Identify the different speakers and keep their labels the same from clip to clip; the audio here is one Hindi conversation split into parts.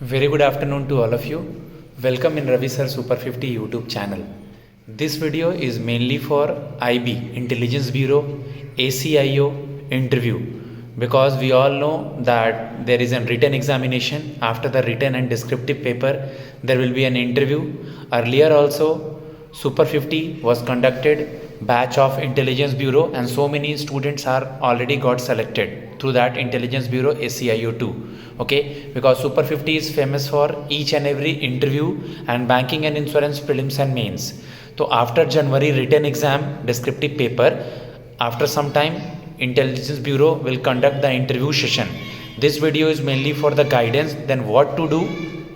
Speaker 1: Very good afternoon to all of you. Welcome in Ravi Sir Super 50 YouTube channel. This video is mainly for IB, Intelligence Bureau, ACIO interview, because we all know that there is a written examination. After the written and descriptive paper, there will be an interview. Earlier also, Super 50 was conducted batch of Intelligence Bureau, and so many students are already got selected through that Intelligence Bureau ACIO 2. Okay, because Super 50 is famous for each and every interview and banking and insurance prelims and mains. So after January written exam descriptive paper, after some time Intelligence Bureau will conduct the interview session. This video is mainly for the guidance, then what to do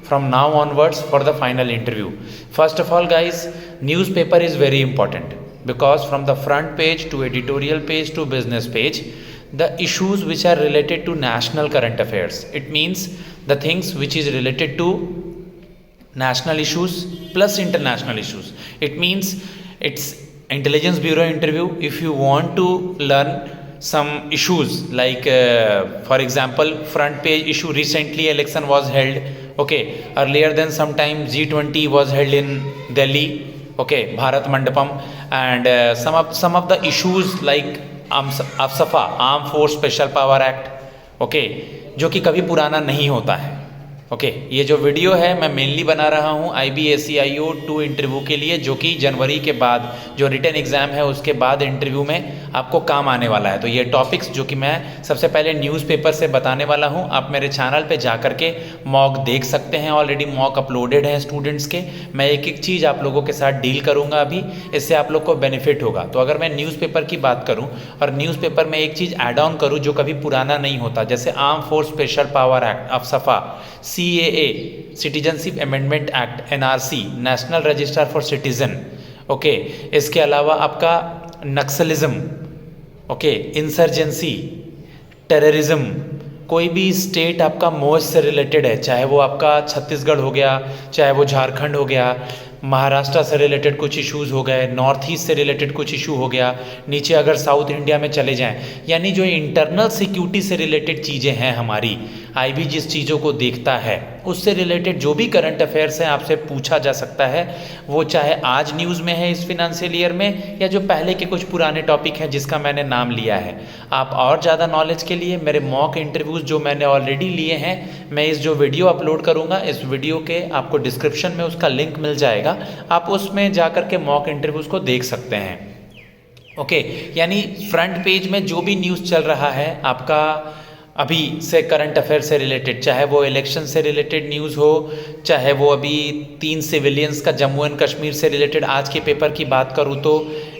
Speaker 1: from now onwards for the final interview. First of all guys, newspaper is very important, because from the front page to editorial page to business page, the issues which are related to national current affairs, it means the things which is related to national issues plus international issues. It means it's Intelligence Bureau interview. If you want to learn some issues like for example, front page issue, recently election was held, okay, earlier than some time G20 was held in Delhi, okay, Bharat Mandapam, and some of the issues like AFSPA, arm force special power act, okay, जो कि कभी पुराना नहीं होता है। ओके, ये जो वीडियो है मैं मेनली बना रहा हूँ IBACIO 2 इंटरव्यू के लिए, जो कि जनवरी के बाद जो रिटन एग्ज़ाम है उसके बाद इंटरव्यू में आपको काम आने वाला है। तो ये टॉपिक्स जो कि मैं सबसे पहले न्यूज़पेपर से बताने वाला हूँ, आप मेरे चैनल पे जा कर के मॉक देख सकते हैं, ऑलरेडी मॉक अपलोडेड हैं स्टूडेंट्स के। मैं एक एक चीज़ आप लोगों के साथ डील करूँगा अभी, इससे आप लोग को बेनिफिट होगा। तो अगर मैं न्यूज़पेपर की बात करूँ और न्यूज़पेपर में एक चीज़ ऐड ऑन करूँ जो कभी पुराना नहीं होता, जैसे arm force special power act, AFSPA, CAA, citizenship amendment act, NRC, national register for citizen, okay, इसके अलावा आपका नक्सलिज्म, ओके, इंसर्जेंसी, टेररिज्म, कोई भी स्टेट आपका मोस्ट से रिलेटेड है, चाहे वो आपका छत्तीसगढ़ हो गया, चाहे वो झारखंड हो गया, महाराष्ट्र से रिलेटेड कुछ इश्यूज़ हो गए, नॉर्थ ईस्ट से रिलेटेड कुछ इशू हो गया, नीचे अगर साउथ इंडिया में चले जाएं, यानी जो इंटरनल सिक्योरिटी से रिलेटेड चीज़ें हैं हमारी, IB जिस चीज़ों को देखता है उससे रिलेटेड जो भी करंट अफेयर्स हैं आपसे पूछा जा सकता है, वो चाहे आज न्यूज़ में है इस फिनेंशियल ईयर में, या जो पहले के कुछ पुराने टॉपिक हैं जिसका मैंने नाम लिया है। आप और ज़्यादा नॉलेज के लिए मेरे मॉक इंटरव्यूज़ जो मैंने ऑलरेडी लिए हैं, मैं इस जो वीडियो अपलोड करूँगा, इस वीडियो के आपको डिस्क्रिप्शन में उसका लिंक मिल जाएगा, आप उसमें जा कर के मॉक इंटरव्यूज़ को देख सकते हैं। ओके, यानी फ्रंट पेज में जो भी न्यूज़ चल रहा है आपका अभी से करंट अफेयर से रिलेटेड, चाहे वो इलेक्शन से रिलेटेड न्यूज़ हो, चाहे वो अभी 3 सिविलियंस का जम्मू एंड कश्मीर से रिलेटेड आज के पेपर की बात करूँ तो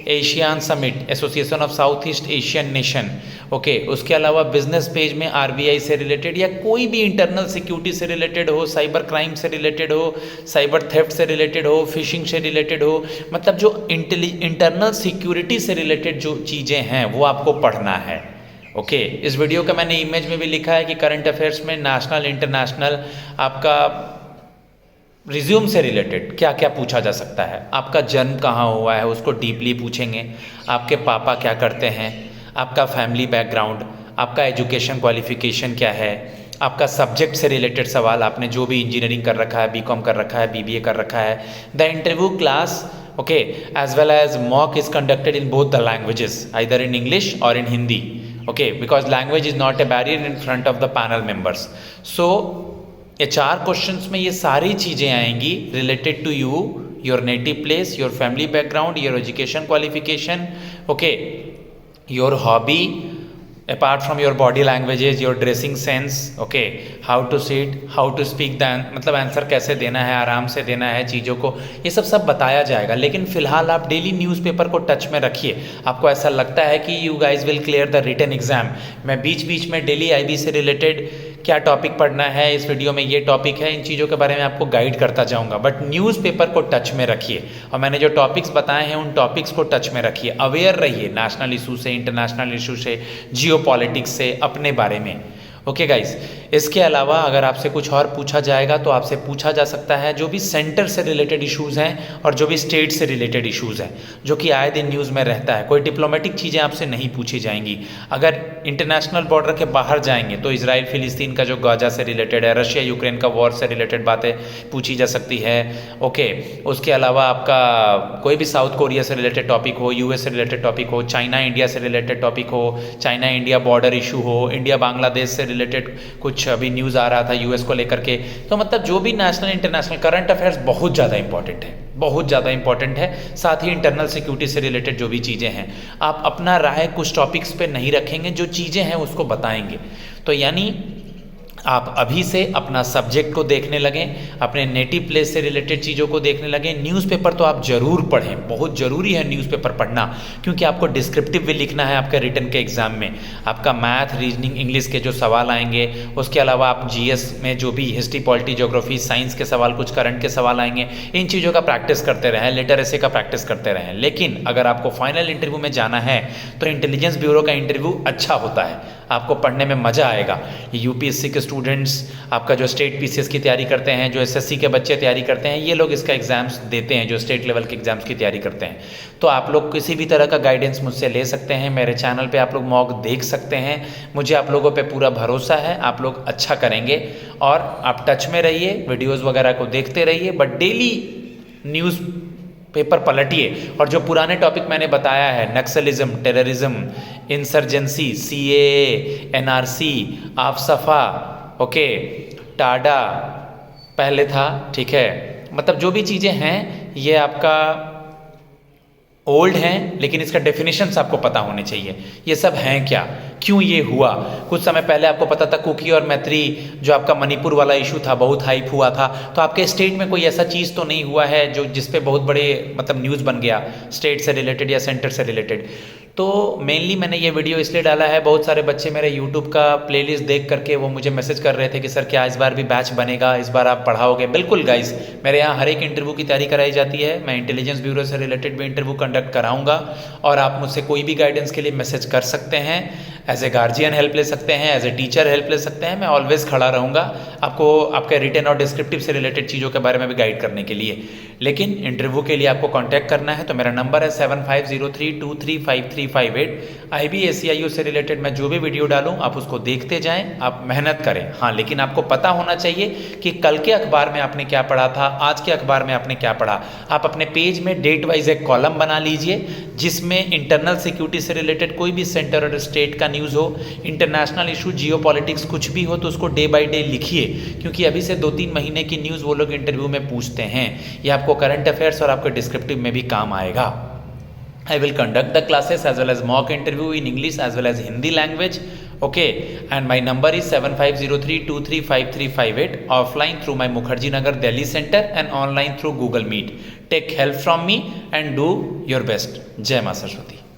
Speaker 1: ASEAN summit, association of South East Asian nation, okay, उसके अलावा बिजनेस पेज में RBI से रिलेटेड या कोई भी इंटरनल सिक्योरिटी से रिलेटेड हो, साइबर क्राइम से रिलेटेड हो, साइबर थेफ्ट से रिलेटेड हो, फिशिंग से रिलेटेड हो, मतलब जो इंटरनल सिक्योरिटी से रिलेटेड जो चीज़ें हैं वो आपको पढ़ना है। ओके, इस वीडियो का मैंने इमेज में भी लिखा है कि करंट अफेयर्स में नेशनल इंटरनेशनल आपका रिज्यूम से रिलेटेड क्या क्या पूछा जा सकता है, आपका जन्म कहाँ हुआ है उसको डीपली पूछेंगे, आपके पापा क्या करते हैं, आपका फैमिली बैकग्राउंड, आपका एजुकेशन क्वालिफिकेशन क्या है, आपका सब्जेक्ट से रिलेटेड सवाल, आपने जो भी इंजीनियरिंग कर रखा है, BCom कर रखा है, BBA कर रखा है। The interview class, okay, as well as mock is conducted in both the languages, either in English or in Hindi, okay, because language is not a barrier in front of the panel members. So ये 4 क्वेश्चंस में ये सारी चीज़ें आएंगी related to you, your native place, your family background, your education qualification, okay, your hobby, apart from your body languages, your dressing sense, okay, how to sit, how to speak the, मतलब आंसर कैसे देना है, आराम से देना है चीज़ों को, ये सब बताया जाएगा। लेकिन फिलहाल आप डेली न्यूज़पेपर को टच में रखिए। आपको ऐसा लगता है कि you guys will clear the written exam, मैं बीच बीच में डेली IB से रिलेटेड क्या टॉपिक पढ़ना है, इस वीडियो में ये टॉपिक है, इन चीज़ों के बारे में आपको गाइड करता जाऊंगा, बट न्यूज़पेपर को टच में रखिए और मैंने जो टॉपिक्स बताए हैं उन टॉपिक्स को टच में रखिए, अवेयर रहिए नेशनल इशू से, इंटरनेशनल इशू से, जियो पॉलिटिक्स से, अपने बारे में। ओके गाइस, इसके अलावा अगर आपसे कुछ और पूछा जाएगा तो आपसे पूछा जा सकता है जो भी सेंटर से रिलेटेड इश्यूज़ हैं और जो भी स्टेट से रिलेटेड इश्यूज़ हैं, जो कि आए दिन न्यूज़ में रहता है। कोई डिप्लोमेटिक चीज़ें आपसे नहीं पूछी जाएंगी। अगर इंटरनेशनल बॉर्डर के बाहर जाएंगे तो इजराइल फिलिस्तीन का जो गाजा से रिलेटेड है, रशिया यूक्रेन का वॉर से रिलेटेड बातें पूछी जा सकती है। ओके, उसके अलावा आपका कोई भी साउथ कोरिया से रिलेटेड टॉपिक हो, यूएस से रिलेटेड टॉपिक हो, चाइना इंडिया से रिलेटेड टॉपिक हो, चाइना इंडिया बॉर्डर इशू हो, इंडिया बांग्लादेश से रिलेटेड कुछ अभी न्यूज़ आ रहा था यूएस को लेकर के। तो मतलब जो भी नेशनल इंटरनेशनल करंट अफेयर्स बहुत ज़्यादा इंपॉर्टेंट है, बहुत ज़्यादा इंपॉर्टेंट है। साथ ही इंटरनल सिक्योरिटी से रिलेटेड जो भी चीज़ें हैं, आप अपना राय कुछ टॉपिक्स पे नहीं रखेंगे, जो चीज़ें हैं उसको बताएंगे। तो यानी आप अभी से अपना सब्जेक्ट को देखने लगें, अपने नेटिव प्लेस से रिलेटेड चीज़ों को देखने लगें। न्यूज़पेपर तो आप ज़रूर पढ़ें, बहुत ज़रूरी है न्यूज़पेपर पढ़ना, क्योंकि आपको डिस्क्रिप्टिव भी लिखना है आपके रिटन के एग्ज़ाम में। आपका मैथ, रीजनिंग, इंग्लिश के जो सवाल आएंगे, उसके अलावा आप जीएस में जो भी हिस्ट्री, पॉलिटी, ज्योग्राफी, साइंस के सवाल, कुछ करंट के सवाल आएंगे, इन चीज़ों का प्रैक्टिस करते रहें, लिटरेसी का प्रैक्टिस करते रहें। लेकिन अगर आपको फाइनल इंटरव्यू में जाना है तो इंटेलिजेंस ब्यूरो का इंटरव्यू अच्छा होता है, आपको पढ़ने में मज़ा आएगा। यूपीएससी के स्टूडेंट्स, आपका जो स्टेट पीसीएस की तैयारी करते हैं, जो एसएससी के बच्चे तैयारी करते हैं, ये लोग इसका एग्ज़ाम्स देते हैं, जो स्टेट लेवल के एग्ज़ाम्स की तैयारी करते हैं। तो आप लोग किसी भी तरह का गाइडेंस मुझसे ले सकते हैं। मेरे चैनल पे आप लोग मॉक देख सकते हैं। मुझे आप लोगों पे पूरा भरोसा है, आप लोग अच्छा करेंगे। और आप टच में रहिए, वीडियोज़ वगैरह को देखते रहिए, बट डेली न्यूज़ पेपर पलटिए और जो पुराने टॉपिक मैंने बताया है, Naxalism, terrorism, insurgency, CAA, NRC, AFSPA, okay, TADA पहले था, ठीक है, मतलब जो भी चीज़ें हैं ये आपका ओल्ड हैं, लेकिन इसका डेफिनेशंस आपको पता होने चाहिए। ये सब हैं क्या, क्यों ये हुआ। कुछ समय पहले आपको पता था कुकी और मैत्री, जो आपका मणिपुर वाला इशू था, बहुत हाइप हुआ था। तो आपके स्टेट में कोई ऐसा चीज़ तो नहीं हुआ है जो जिस पे बहुत बड़े मतलब न्यूज़ बन गया स्टेट से रिलेटेड या सेंटर से रिलेटेड। तो मेनली मैंने ये वीडियो इसलिए डाला है, बहुत सारे बच्चे मेरे यूट्यूब का प्लेलिस्ट देख करके वो मुझे मैसेज कर रहे थे कि सर क्या इस बार भी बैच बनेगा, इस बार आप पढ़ाओगे। बिल्कुल गाइस, मेरे यहाँ हर एक इंटरव्यू की तैयारी कराई जाती है। मैं इंटेलिजेंस ब्यूरो से रिलेटेड भी इंटरव्यू कंडक्ट कराऊंगा और आप मुझसे कोई भी गाइडेंस के लिए मैसेज कर सकते हैं। एज ए गार्जियन हेल्प ले सकते हैं, एज ए टीचर हेल्प ले सकते हैं। मैं ऑलवेज खड़ा रहूँगा आपको आपके रिटन और डिस्क्रिप्टिव से रिलेटेड चीज़ों के बारे में भी गाइड करने के लिए। लेकिन इंटरव्यू के लिए आपको कॉन्टैक्ट करना है तो मेरा नंबर है 7503235358। IB/ACIO से रिलेटेड मैं जो भी वीडियो डालूं आप उसको देखते जाएं, आप मेहनत करें। हाँ, लेकिन आपको पता होना चाहिए कि कल के अखबार में आपने क्या पढ़ा था, आज के अखबार में आपने क्या पढ़ा। आप अपने पेज में डेट वाइज एक कॉलम बना लीजिए जिसमें इंटरनल सिक्योरिटी से रिलेटेड कोई भी सेंटर और स्टेट का न्यूज़ हो, इंटरनेशनल इशू, जियो पॉलिटिक्स कुछ भी हो तो उसको डे बाई डे लिखिए, क्योंकि अभी से 2-3 महीने की न्यूज़ वो लोग इंटरव्यू में पूछते हैं। ये आपको करंट अफेयर्स और आपके डिस्क्रिप्टिव में भी काम आएगा। I will conduct the classes as well as mock interview in English as well as Hindi language. Okay, and my number is 7503235358 offline through my Mukherjee Nagar Delhi center and online through Google Meet. Take help from me and do your best. Jai Maa Saraswati.